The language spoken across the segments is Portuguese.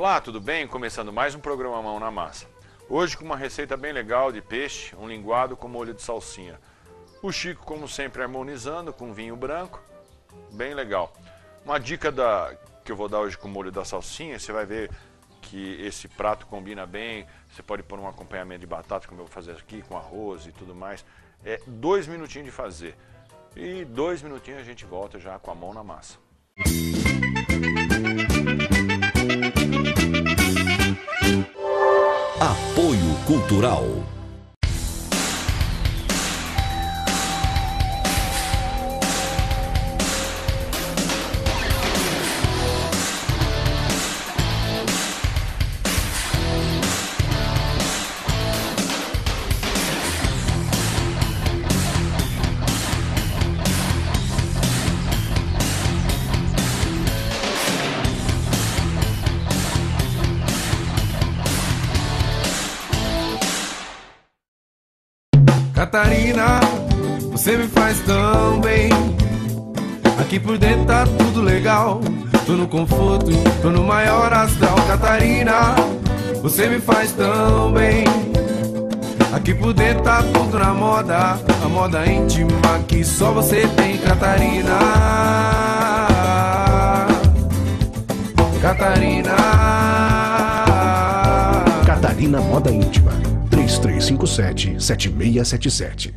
Olá, tudo bem? Começando mais um programa Mão na Massa. Hoje com uma receita bem legal de peixe, um linguado com molho de salsinha. O Chico, como sempre, harmonizando com vinho branco, bem legal. Uma dica que eu vou dar hoje com o molho da salsinha, você vai ver que esse prato combina bem. Você pode pôr um acompanhamento de batata, como eu vou fazer aqui, com arroz e tudo mais. É 2 minutinhos de fazer. E 2 minutinhos a gente volta já com a mão na massa. Apoio Cultural. Catarina, você me faz tão bem. Aqui por dentro tá tudo legal. Tô no conforto, tô no maior astral. Catarina, você me faz tão bem. Aqui por dentro tá tudo na moda. A moda íntima que só você tem, Catarina. Catarina. Catarina Moda Íntima. 3357-7677.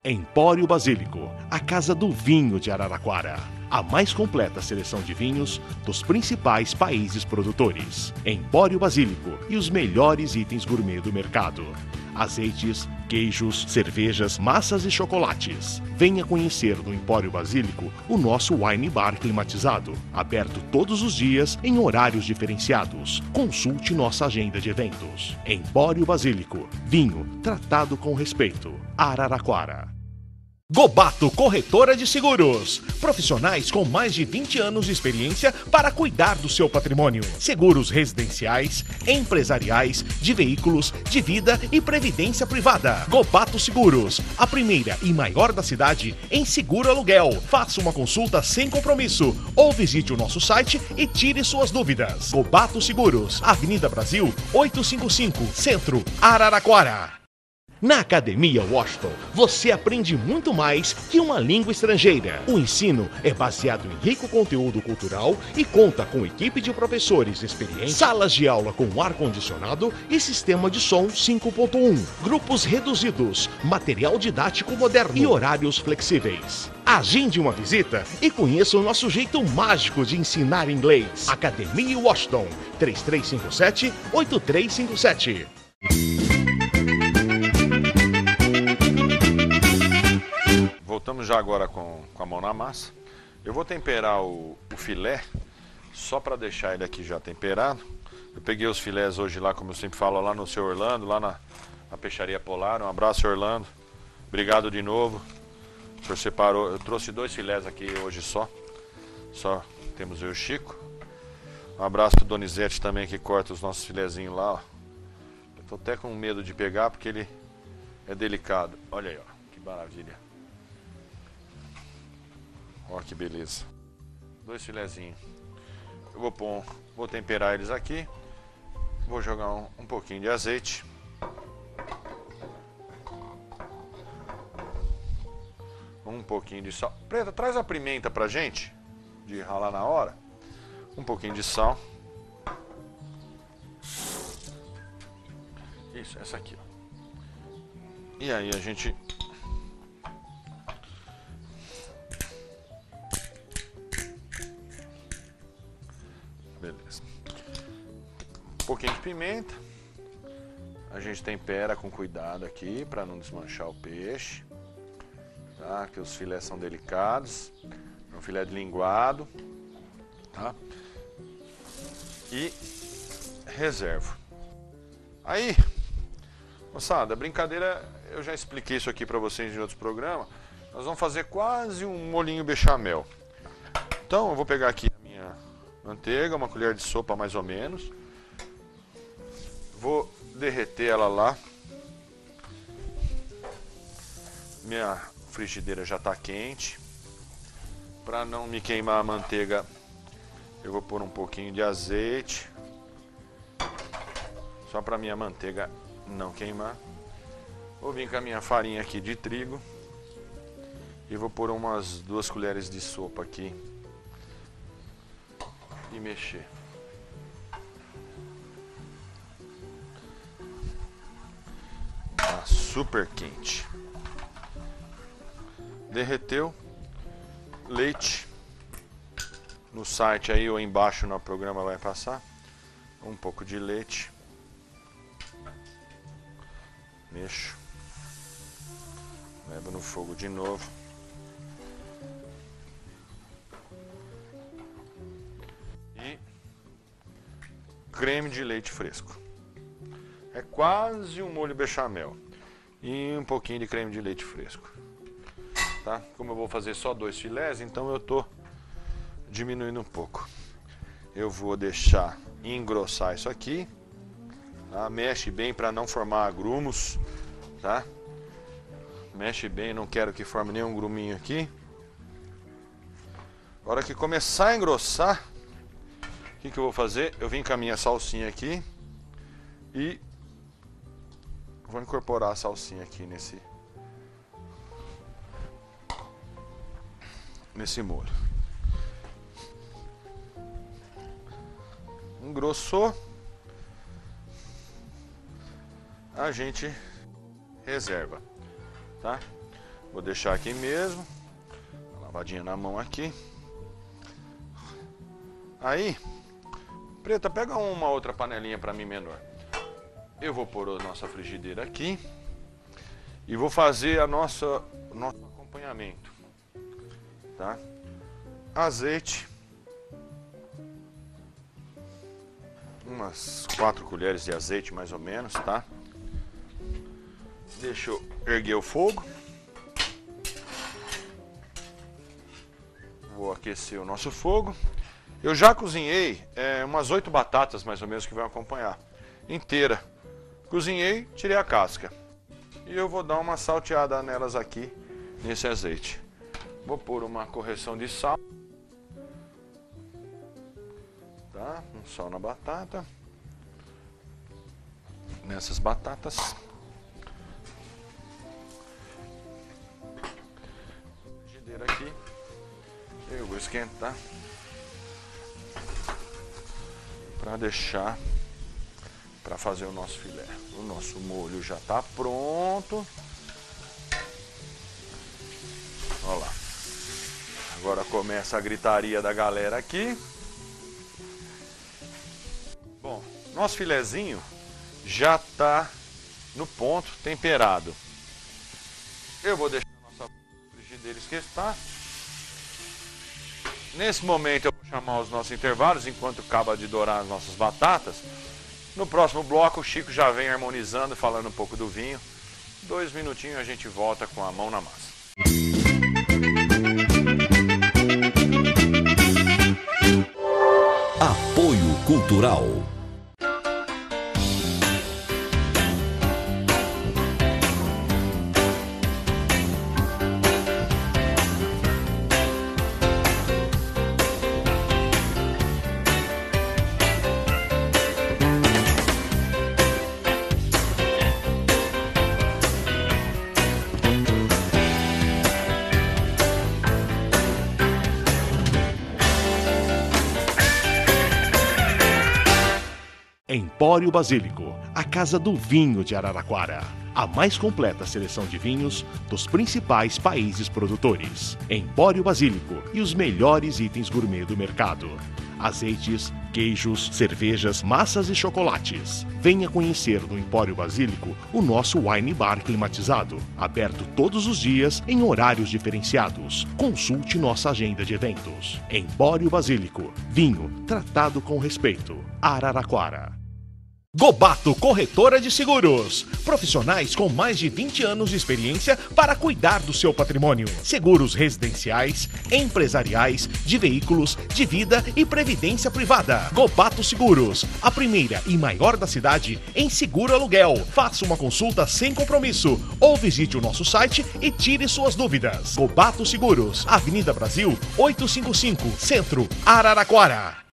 Empório Basílico, a casa do vinho de Araraquara. A mais completa seleção de vinhos dos principais países produtores. Empório Basílico e os melhores itens gourmet do mercado. Azeites, queijos, cervejas, massas e chocolates. Venha conhecer no Empório Basílico o nosso wine bar climatizado, aberto todos os dias em horários diferenciados. Consulte nossa agenda de eventos. Empório Basílico, vinho tratado com respeito. Araraquara. Gobato Corretora de Seguros. Profissionais com mais de 20 anos de experiência para cuidar do seu patrimônio. Seguros residenciais, empresariais, de veículos, de vida e previdência privada. Gobato Seguros, a primeira e maior da cidade em seguro aluguel. Faça uma consulta sem compromisso ou visite o nosso site e tire suas dúvidas. Gobato Seguros, Avenida Brasil 855, Centro, Araraquara. Na Academia Washington, você aprende muito mais que uma língua estrangeira. O ensino é baseado em rico conteúdo cultural e conta com equipe de professores experientes, salas de aula com ar-condicionado e sistema de som 5.1, grupos reduzidos, material didático moderno e horários flexíveis. Agende uma visita e conheça o nosso jeito mágico de ensinar inglês. Academia Washington, 3357-8357. Voltamos já agora com a mão na massa. Eu vou temperar o filé, só para deixar ele aqui já temperado. Eu peguei os filés hoje lá, como eu sempre falo, lá no seu Orlando, lá na Peixaria Polar. Um abraço, Orlando. Obrigado de novo. O senhor separou. Eu trouxe 2 filés aqui hoje só. Só temos eu e o Chico. Um abraço pro Donizete também, que corta os nossos filezinhos lá, ó. Eu tô até com medo de pegar porque ele é delicado. Olha aí, ó. Que maravilha. Ó que beleza. 2 filezinhos. Eu vou temperar eles aqui. Vou jogar um pouquinho de azeite. Um pouquinho de sal. Preta, traz a pimenta pra gente, de ralar na hora. Um pouquinho de sal. Isso, essa aqui, ó. E aí a gente... Beleza. Um pouquinho de pimenta. A gente tempera com cuidado aqui para não desmanchar o peixe, tá? Que os filés são delicados. um filé de linguado, tá? E reservo. Aí, moçada, brincadeira, eu já expliquei isso aqui para vocês em outros programas. Nós vamos fazer quase um molinho bechamel. Então eu vou pegar aqui a minha manteiga, uma colher de sopa mais ou menos. Vou derreter ela lá. Minha frigideira já está quente. Para não me queimar a manteiga, eu vou pôr um pouquinho de azeite. Só para minha manteiga não queimar. Vou vir com a minha farinha aqui de trigo. E vou pôr umas 2 colheres de sopa aqui. E mexer. Tá super quente. Derreteu. Leite. No site aí ou embaixo no programa vai passar. Um pouco de leite. Mexo. Levo no fogo de novo. E creme de leite fresco. É quase um molho bechamel. E um pouquinho de creme de leite fresco. Tá? Como eu vou fazer só 2 filés, então eu tô diminuindo um pouco. Eu vou deixar engrossar isso aqui. Tá? Mexe bem para não formar grumos, tá? Mexe bem, não quero que forme nenhum gruminho aqui. A hora que começar a engrossar, o que eu vou fazer? Eu vim com a minha salsinha aqui e vou incorporar a salsinha aqui nesse molho. Engrossou, a gente reserva, tá? Vou deixar aqui mesmo, uma lavadinha na mão aqui. Aí, Preta, pega uma outra panelinha para mim menor. Eu vou pôr a nossa frigideira aqui e vou fazer o nosso acompanhamento, tá? Azeite, umas 4 colheres de azeite mais ou menos, tá? Deixa eu erguer o fogo. Vou aquecer o nosso fogo. Eu já cozinhei umas 8 batatas mais ou menos que vão acompanhar. Inteira. Cozinhei, tirei a casca. E eu vou dar uma salteada nelas aqui, nesse azeite. Vou pôr uma correção de sal. Tá? Um sal na batata. Nessas batatas. Frigideira aqui. Eu vou esquentar. Para deixar para fazer o nosso filé. O nosso molho já está pronto. Olha lá. Agora começa a gritaria da galera aqui. Bom, nosso filezinho já está no ponto, temperado. Eu vou deixar a nossa frigideira esquentar. Nesse momento eu vou chamar os nossos intervalos enquanto acaba de dourar as nossas batatas. No próximo bloco o Chico já vem harmonizando, falando um pouco do vinho. 2 minutinhos a gente volta com a mão na massa. Apoio Cultural. Empório Basílico, a casa do vinho de Araraquara. A mais completa seleção de vinhos dos principais países produtores. Empório Basílico e os melhores itens gourmet do mercado. Azeites, queijos, cervejas, massas e chocolates. Venha conhecer no Empório Basílico o nosso wine bar climatizado, aberto todos os dias em horários diferenciados. Consulte nossa agenda de eventos. Empório Basílico, vinho tratado com respeito. Araraquara. Gobato Corretora de Seguros. Profissionais com mais de 20 anos de experiência para cuidar do seu patrimônio. Seguros residenciais, empresariais, de veículos, de vida e previdência privada. Gobato Seguros, a primeira e maior da cidade em seguro aluguel. Faça uma consulta sem compromisso ou visite o nosso site e tire suas dúvidas. Gobato Seguros, Avenida Brasil 855, Centro, Araraquara.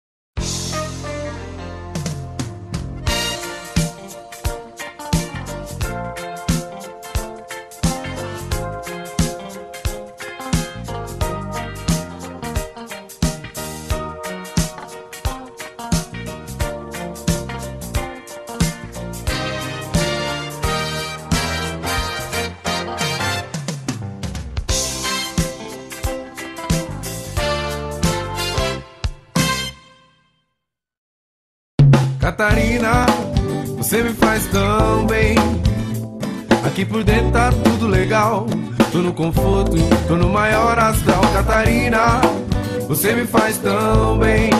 Catarina, você me faz tão bem. Aqui por dentro tá tudo legal. Tô no conforto, tô no maior astral. Catarina, você me faz tão bem.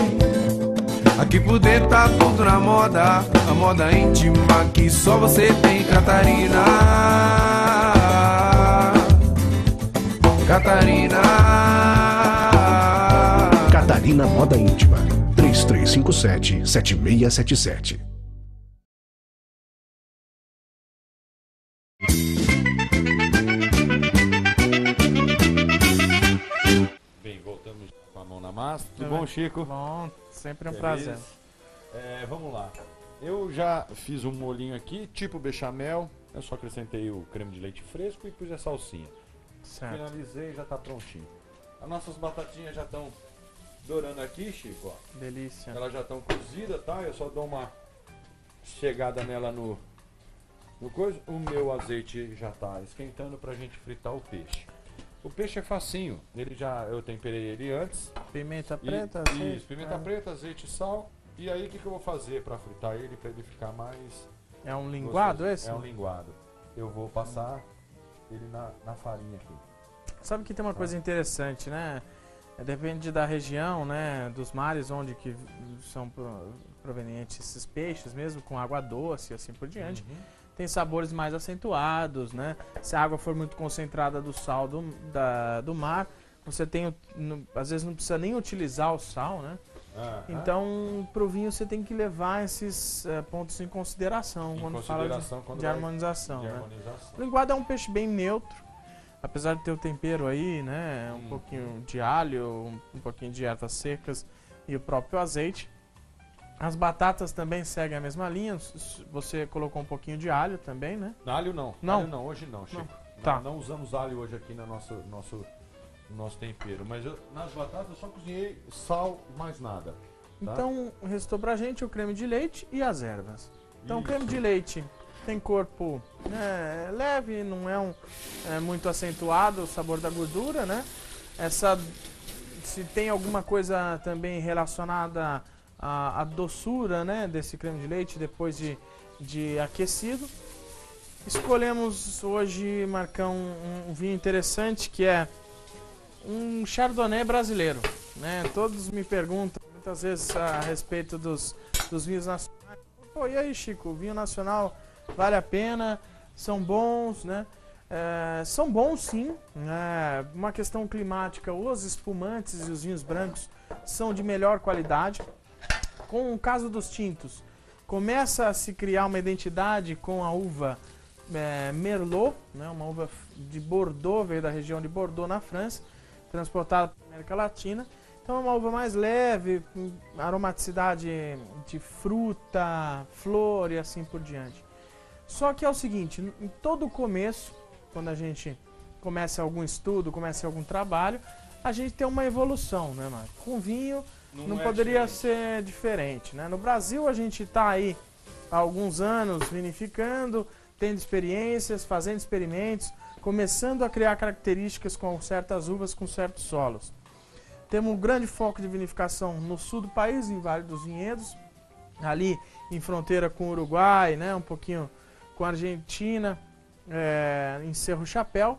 Aqui por dentro tá tudo na moda. A moda íntima que só você tem, Catarina. Catarina. Catarina Moda Íntima. 3357-7677. Bem, voltamos com a mão na massa. Tudo bom, Chico? Bom, sempre um Beleza. prazer. Vamos lá. Eu já fiz um molhinho aqui, tipo bechamel. Eu só acrescentei o creme de leite fresco e pus a salsinha. Certo. Finalizei e já tá prontinho. As nossas batatinhas já estão dourando aqui, Chico, ó. Delícia. Elas já estão cozidas, tá? Eu só dou uma chegada nela no coisa. O meu azeite já tá esquentando pra gente fritar o peixe. O peixe é facinho. Eu temperei ele antes. Pimenta preta? Isso, pimenta preta, azeite e sal. E aí o que eu vou fazer pra fritar ele, pra ele ficar mais... É um linguado gostoso? esse? É um linguado. Eu vou passar ele na farinha aqui. Sabe que tem uma coisa interessante, né? Depende da região, né? Dos mares onde que são provenientes esses peixes, mesmo com água doce e assim por diante. Tem sabores mais acentuados, né? Se a água for muito concentrada do sal do mar, você tem, às vezes não precisa nem utilizar o sal, né? Então, pro vinho você tem que levar esses pontos em consideração quando fala de harmonização. Né? O linguado é um peixe bem neutro, apesar de ter o tempero aí, né? Um pouquinho de alho, um pouquinho de ervas secas e o próprio azeite. As batatas também seguem a mesma linha. Você colocou um pouquinho de alho também, né? Alho não. Não? Alho não, hoje não, Chico. Não. Tá. Não usamos alho hoje aqui no nosso tempero. Mas nas batatas eu só cozinhei sal, mais nada. Tá? Então, restou pra gente o creme de leite e as ervas. Então, o Isso. creme de leite tem corpo leve, não é muito acentuado o sabor da gordura, né? Se tem alguma coisa também relacionada à doçura, né, desse creme de leite depois de aquecido. Escolhemos hoje, Marcão, um vinho interessante que é um Chardonnay brasileiro, né? Todos me perguntam muitas vezes a respeito dos vinhos nacionais. Pô, e aí, Chico, o vinho nacional vale a pena? São bons, né? São bons, sim. Uma questão climática, os espumantes e os vinhos brancos são de melhor qualidade. Com o caso dos tintos, começa a se criar uma identidade com a uva Merlot, né? Uma uva de Bordeaux, veio da região de Bordeaux, na França, transportada para a América Latina. Então é uma uva mais leve, com aromaticidade de fruta, flor e assim por diante. Só que é o seguinte, em todo começo, quando a gente começa algum estudo, começa algum trabalho, a gente tem uma evolução, né, Marco? Com vinho não poderia ser diferente, né? No Brasil a gente está aí há alguns anos vinificando, tendo experiências, fazendo experimentos, começando a criar características com certas uvas, com certos solos. Temos um grande foco de vinificação no sul do país, em Vale dos Vinhedos, ali em fronteira com o Uruguai, né, um pouquinho com a Argentina, em Cerro Chapéu,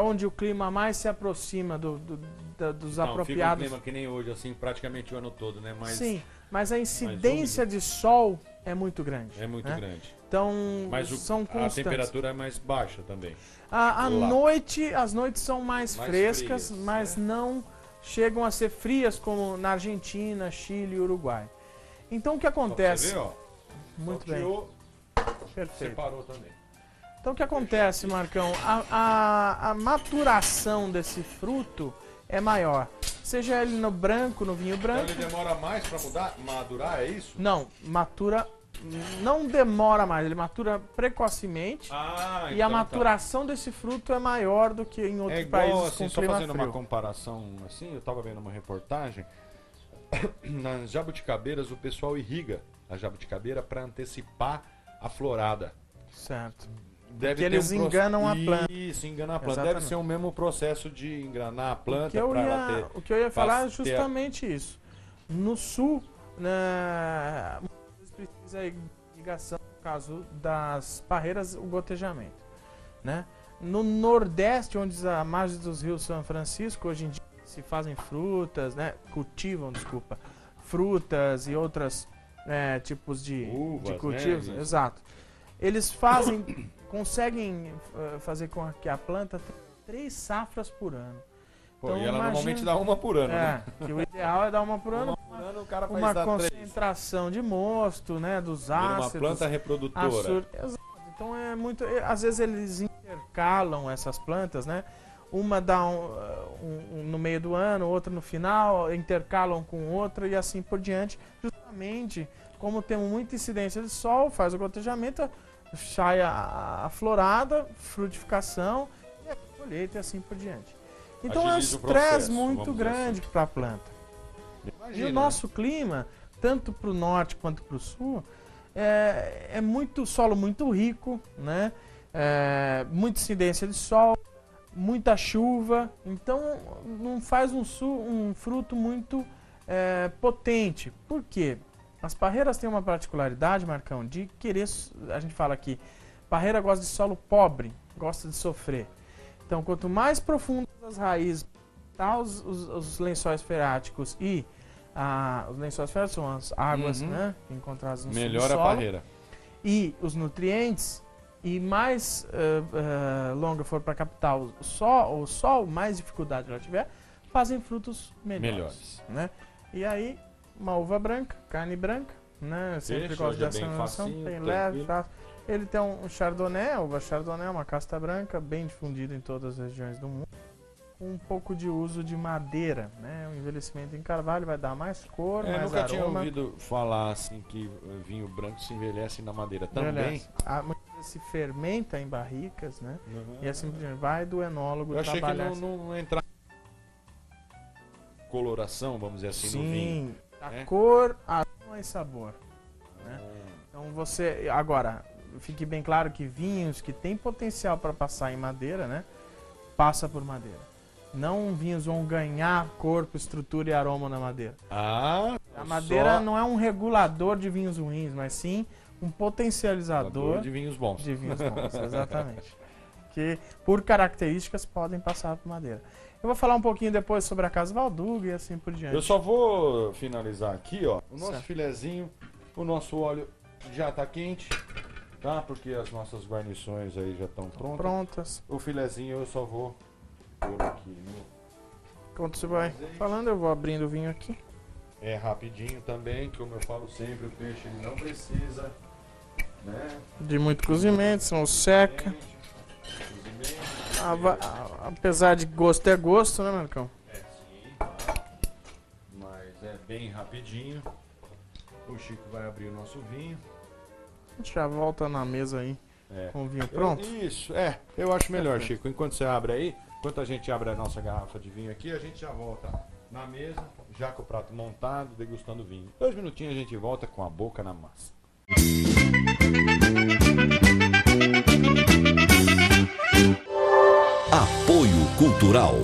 onde o clima mais se aproxima dos apropriados. Fica um clima que nem hoje, assim, praticamente o ano todo, né? Sim, mas a incidência de sol é muito grande. É muito né? grande. Então, Mas são a constantes. temperatura é mais baixa também. À noite, as noites são mais frescas, frias, mas não chegam a ser frias como na Argentina, Chile e Uruguai. Então, o que acontece? Você vê, ó. Muito Só bem. tirou, Perfeito. separou também. Então, o que acontece, Marcão? A maturação desse fruto é maior. Seja ele no branco, no vinho Então branco. ele demora mais para madurar, é isso? Não, não demora mais, ele matura precocemente. Ah, E a maturação desse fruto é maior do que em outros é igual, países assim, com só clima fazendo frio. uma comparação, assim, eu tava vendo uma reportagem, nas jabuticabeiras o pessoal irriga a jabuticabeira para antecipar a florada. Certo. Deve Porque eles enganam a planta. Isso, engana a planta. Exatamente. Deve ser o mesmo processo de enganar a planta O que eu ia falar é justamente isso. No sul, né, precisa irrigação, no caso das parreiras, o gotejamento. Né? No Nordeste, onde a margem dos rios São Francisco, hoje em dia se fazem frutas, né, cultivam, frutas e outros tipos de Uvas, cultivos. né? Exato. Eles conseguem fazer com que a planta tenha 3 safras por ano. Pô, Então, e ela imagina- normalmente dá uma por ano, né? que o ideal é dar uma por ano. Uma por ano, o cara faz Uma dar 3. concentração de mosto, né, dos Vira ácidos. uma planta reprodutora. Exato. Então é muito. Às vezes eles intercalam essas plantas, né? Uma dá no meio do ano, outra no final, intercalam com outra e assim por diante. Justamente como temos muita incidência de sol, faz o gotejamento, sai a florada, frutificação e a colheita e assim por diante. Então é um Agiliza o estresse processo, muito vamos dizer grande para a planta. Imagina, E o nosso clima, tanto para o norte quanto para o sul, é muito solo muito rico, né? Muita incidência de sol, muita chuva, então não faz um fruto muito potente. Por quê? As parreiras têm uma particularidade, Marcão, de querer, a gente fala aqui, parreira gosta de solo pobre, gosta de sofrer. Então, quanto mais profundas as raízes, tá, os lençóis freáticos e os lençóis freáticos são as águas, né, encontradas no melhor subsolo, a parreira. e os nutrientes, e mais longa for para captar o sol, mais dificuldade ela tiver, fazem frutos melhores. Né? E aí, uma uva branca, carne branca, né? Eu sempre Deixa, gosto hoje é dessa bem inovação, facinho, bem tranquilo. leve, fácil. Ele tem um chardonnay, uva chardonnay, uma casta branca, bem difundida em todas as regiões do mundo. Um pouco de uso de madeira, né? O envelhecimento em carvalho vai dar mais cor, mais nunca tinha aroma. ouvido falar assim que vinho branco se envelhece na madeira também. Envelhece. Muitas vezes se fermenta em barricas, né? E assim por diante. Vai do enólogo Eu achei que trabalhar. não entrava coloração, vamos dizer assim, no vinho. Sim, a né? cor, aroma e sabor. Né? Então você. Agora, fique bem claro que vinhos que têm potencial para passar em madeira, né? Passa por madeira. Não vinhos vão ganhar corpo, estrutura e aroma na madeira. Ah, A madeira não é um regulador de vinhos ruins, mas sim um potencializador de vinhos bons. de vinhos bons, exatamente. Que por características podem passar por madeira. Eu vou falar um pouquinho depois sobre a Casa Valduga e assim por diante. Eu só vou finalizar aqui, ó. O nosso Certo. filezinho, o nosso óleo já tá quente, tá? Porque as nossas guarnições aí já estão prontas. Prontas. O filezinho eu só vou pôr aqui Enquanto você vai falando, eu vou abrindo o vinho aqui. É rapidinho também, como eu falo sempre, o peixe ele não precisa, né? De muito cozimento, senão seca. Apesar de gosto é gosto, né, Marcão? Sim, mas é bem rapidinho. O Chico vai abrir o nosso vinho. A gente já volta na mesa aí com o vinho pronto. Isso, eu acho melhor, Chico. Enquanto você abre aí, enquanto a gente abre a nossa garrafa de vinho aqui, a gente já volta na mesa, já com o prato montado, degustando vinho. 2 minutinhos a gente volta com a boca na massa. Apoio Cultural.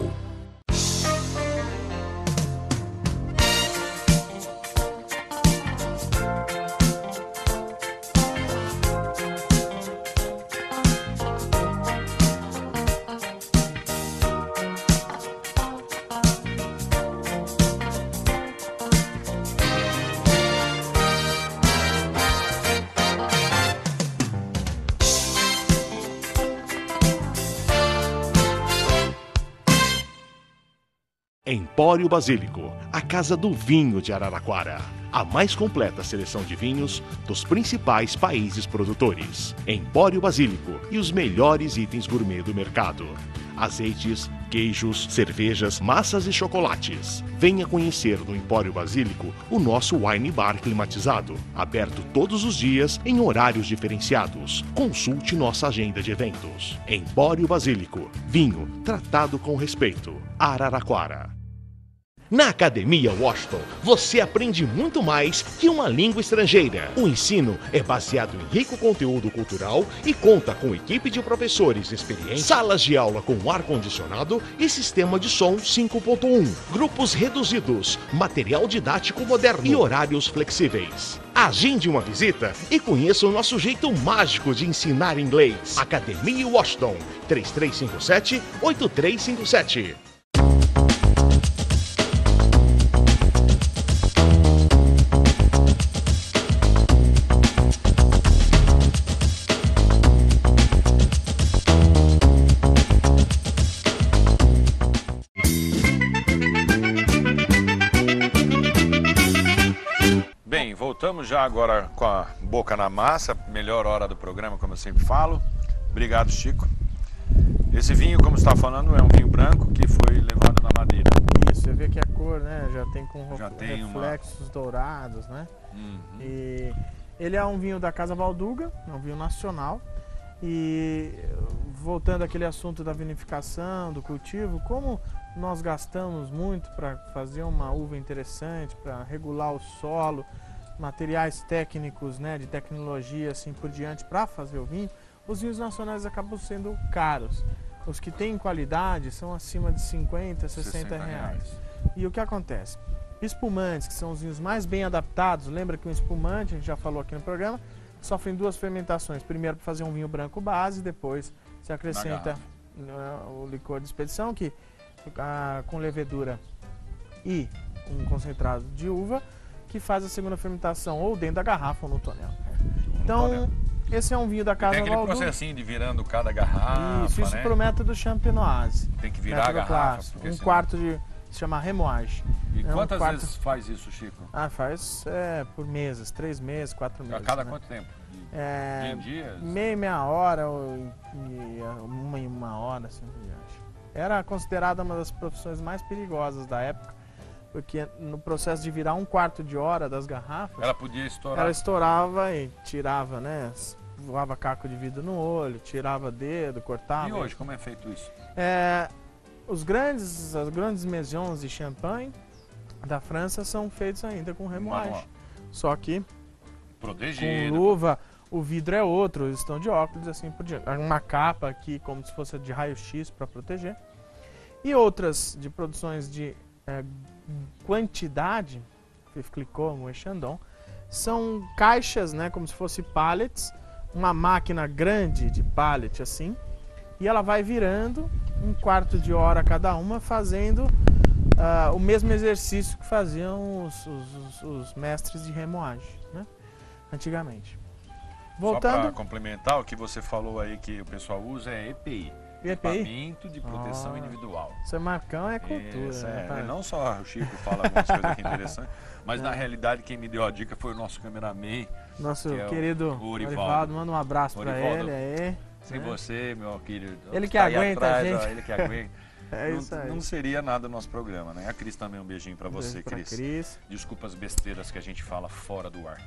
Empório Basílico, a casa do vinho de Araraquara. A mais completa seleção de vinhos dos principais países produtores. Empório Basílico e os melhores itens gourmet do mercado. Azeites, queijos, cervejas, massas e chocolates. Venha conhecer no Empório Basílico o nosso wine bar climatizado, aberto todos os dias em horários diferenciados. Consulte nossa agenda de eventos. Empório Basílico, vinho tratado com respeito. Araraquara. Na Academia Washington, você aprende muito mais que uma língua estrangeira. O ensino é baseado em rico conteúdo cultural e conta com equipe de professores experientes, salas de aula com ar-condicionado e sistema de som 5.1, grupos reduzidos, material didático moderno e horários flexíveis. Agende uma visita e conheça o nosso jeito mágico de ensinar inglês. Academia Washington, 3357-8357. Bem, voltamos já agora com a boca na massa, melhor hora do programa, como eu sempre falo. Obrigado, Chico. Esse vinho, como você está falando, é um vinho branco que foi levado na madeira. Isso, você vê que a cor, né, já tem com Já tem reflexos dourados, né? Uhum. E ele é um vinho da Casa Valduga, é um vinho nacional. E voltando àquele assunto da vinificação, do cultivo, como nós gastamos muito para fazer uma uva interessante, para regular o solo, materiais técnicos, né, de tecnologia assim por diante para fazer o vinho, os vinhos nacionais acabam sendo caros. Os que têm qualidade são acima de 50, 60 reais. E o que acontece? Espumantes, que são os vinhos mais bem adaptados, lembra que um espumante, a gente já falou aqui no programa, sofrem duas fermentações. Primeiro para fazer um vinho branco base, depois se acrescenta o licor de expedição, que com levedura e um concentrado de uva, que faz a segunda fermentação ou dentro da garrafa ou no tonel. Então, esse é um vinho da Casa Tem aquele Valduga. processinho de virando cada garrafa, Isso né? pro método Champenoise. Tem que virar a Método garrafa. clássico. porque Um senão- quarto de... se chama remoagem. E É um quantas quarto- vezes faz isso, Chico? Faz por meses, 3 meses, 4 meses. A cada né? quanto tempo? É, Em dias? meia hora ou uma hora, assim por diante. Era considerada uma das profissões mais perigosas da época, porque no processo de virar um quarto de hora das garrafas, Ela podia estourar. ela estourava e tirava, né? Voava caco de vidro no olho, tirava dedo, cortava. E hoje, como é feito isso? As grandes maisons de champanhe da França são feitos ainda com remoagem. Manual. Só que com Protegido. luva, o vidro é outro, eles estão de óculos assim por diante. Uma capa aqui como se fosse de raio-x para proteger. E outras de produções de quantidade, Clicquot, Moët Chandon, são caixas, né, como se fosse pallets, uma máquina grande de pallet assim, e ela vai virando um quarto de hora cada uma, fazendo o mesmo exercício que faziam os mestres de remoagem, né, antigamente. Voltando. Só para complementar, o que você falou aí que o pessoal usa é EPI. Equipamento de proteção individual. Seu Marcão é cultura. Isso, né, é. pai? Não só o Chico fala algumas coisas aqui interessantes, mas na realidade quem me deu a dica foi o nosso cameraman. Nosso que é querido o Orivaldo. Orivaldo, manda um abraço pra Orivaldo, ele aí. Sem né? você, meu querido. Ele que tá aí aguenta a atrás, gente. ó, ele que aguenta. É isso aí. Não seria nada o nosso programa, né? A Cris também, um beijinho pra você, Beijo pra Cris. Cris. Desculpa as besteiras que a gente fala fora do ar.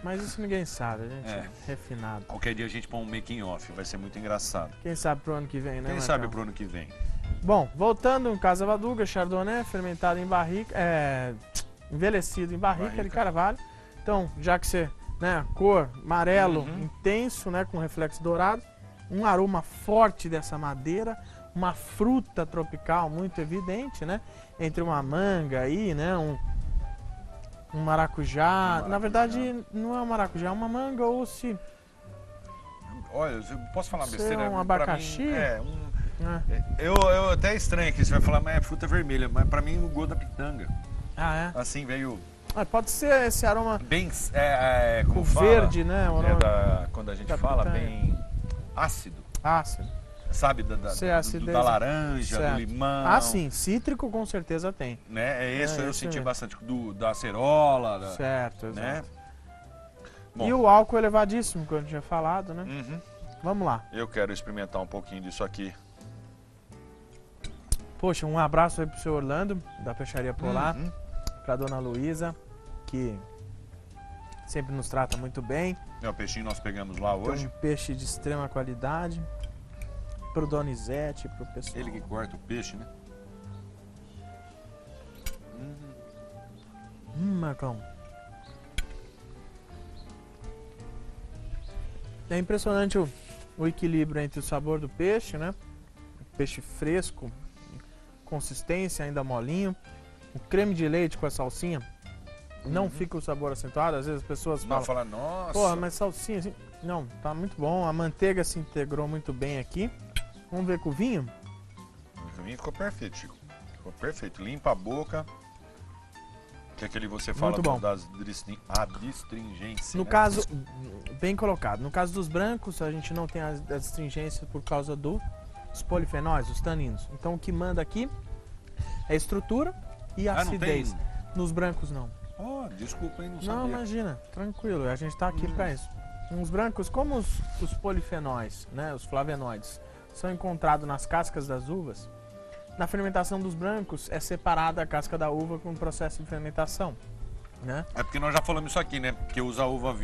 Mas isso ninguém sabe, a gente É. é refinado. Qualquer dia a gente põe um making off, vai ser muito engraçado. Quem sabe pro ano que vem, né? Quem Marcão? sabe pro ano que vem. Bom, voltando em Casa Valduga, Chardonnay, fermentado em barrica, envelhecido em barrica de carvalho. Então, já que você né? Cor amarelo intenso, né? Com reflexo dourado. Um aroma forte dessa madeira. Uma fruta tropical muito evidente, né? Entre uma manga aí, né? Um maracujá. Na verdade, não é um maracujá, é uma manga ou se... Olha, eu posso falar uma besteira? Um abacaxi? Eu até estranho aqui, você vai falar, mas é fruta vermelha. Mas pra mim, o gosto da pitanga. Ah, é? Assim, veio Pode ser esse aroma... bem... como o fala, verde, né? O aroma quando a gente da fala, pitanga. bem ácido. ácido. Sabe, da laranja, certo. do limão. Ah, sim. Cítrico com certeza tem. Né? É isso, eu senti mesmo. bastante da acerola. Certo, Né? exato. Bom, E o álcool elevadíssimo, que eu tinha falado, né? Vamos lá. eu quero experimentar um pouquinho disso aqui. Poxa, um abraço aí pro seu Orlando, da Peixaria Polar, pra dona Luísa, que sempre nos trata muito bem. É o peixinho que nós pegamos lá Tem hoje. um peixe de extrema qualidade. Pro Donizete, pro pessoal. Ele que corta o peixe, né? Marcão. É impressionante o equilíbrio entre o sabor do peixe, né? O peixe fresco, consistência ainda molinho. O creme de leite com a salsinha. Não fica o sabor acentuado. Às vezes as pessoas Não falam, fala, nossa. pô, mas salsinha assim... Não, tá muito bom. A manteiga se integrou muito bem aqui. Vamos ver com o vinho? O vinho ficou perfeito, Chico. Ficou perfeito. Limpa a boca. Que é aquele você fala Muito bom. das adstringências. No né? caso, bem colocado. No caso dos brancos, a gente não tem as astringências por causa dos polifenóis, os taninos. Então o que manda aqui é estrutura e não acidez. tem? Nos brancos não. Oh, desculpa, hein, não Não, sabia. imagina, tranquilo. A gente tá aqui para isso. Nos brancos, como os polifenóis, né, os flavonoides, são encontrados nas cascas das uvas, na fermentação dos brancos é separada a casca da uva com o processo de fermentação, né? É porque nós já falamos isso aqui, né? Porque usa a uva,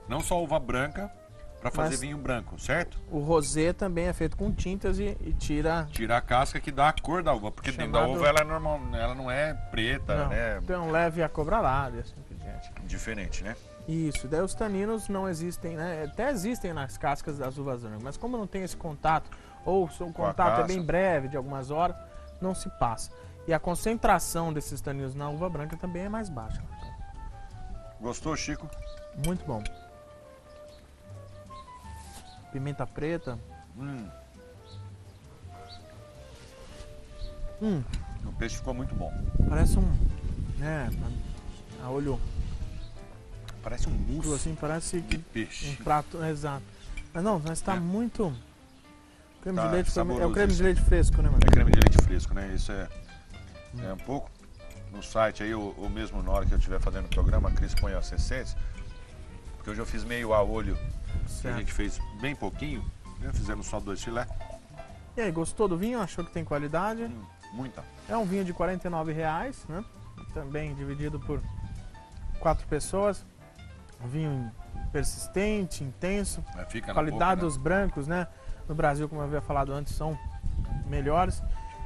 não só a uva branca, para fazer Mas- vinho branco, certo? O rosé também é feito com tintas e tira... Tirar a casca que dá a cor da uva, porque dentro da Chamado- uva ela é normal, ela não é preta, Não, né? tem um leve acobralado e assim por diante. Diferente, né? Isso, daí os taninos não existem, né? Até existem nas cascas das uvas brancas, mas como não tem esse contato, ou se o Com a contato é casca. bem breve, de algumas horas, não se passa. E a concentração desses taninos na uva branca também é mais baixa. Gostou, Chico? Muito bom. Pimenta preta. O peixe ficou muito bom. Parece um... a olho Parece um cru, mousse assim, parece de um peixe. prato, exato. Mas não, mas tá É. muito... Creme Tá de leite, é o saboroso creme isso. de leite fresco, né, mano? É creme de leite fresco, né? Isso é um pouco. No site aí, o mesmo na hora que eu estiver fazendo o programa, a Cris põe as receitas. Porque hoje eu fiz meio a olho, que a Certo. gente fez bem pouquinho, né? Fizemos só 2 filé. E aí, gostou do vinho? Achou que tem qualidade? Muita. É um vinho de R$ 49,00, né? Também dividido por 4 pessoas. Um vinho persistente, intenso. Fica na Qualidade boca, dos brancos, né? No Brasil, como eu havia falado antes, são melhores.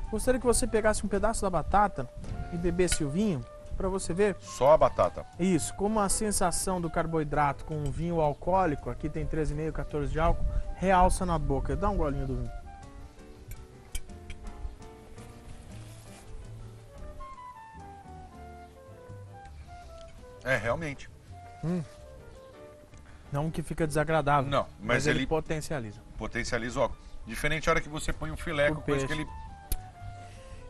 Gostaria que você pegasse um pedaço da batata e bebesse o vinho, para você ver né? Só a batata. isso, como a sensação do carboidrato com o vinho alcoólico, aqui tem 13,5, 14 de álcool, realça na boca. Dá um golinho do vinho. É, realmente. Não que fica desagradável. Não, mas ele ele potencializa. potencializa, ó. Diferente a hora que você põe um filé O com coisa que peixe.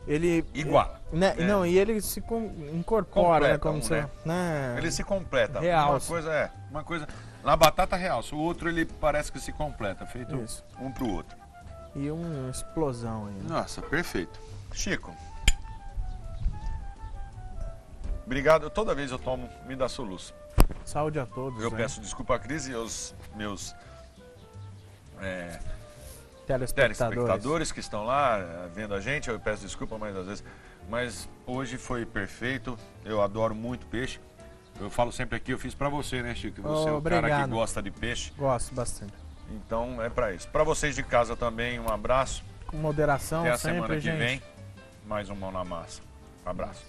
ele Ele iguala. né, É. não, e ele se incorpora, Completa né, como um, você, né? né? Ele se completa. Realça. Uma coisa. Na batata realça, o outro ele parece que se completa, feito Isso. um pro outro. E uma explosão aí. Né? Nossa, perfeito. Chico. Obrigado. Toda vez eu tomo, me dá soluço. Saúde a todos. Eu né? peço desculpa à Cris e aos meus Telespectadores. telespectadores que estão lá vendo a gente. Eu peço desculpa mais às vezes. Mas hoje foi perfeito. Eu adoro muito peixe. Eu falo sempre aqui, eu fiz pra você, né, Chico? Você é o cara que Obrigado. gosta de peixe. Gosto bastante. Então é pra isso. Pra vocês de casa também, um abraço. Com moderação Até a sempre, semana que gente. vem. Mais um Mão na Massa. Um abraço.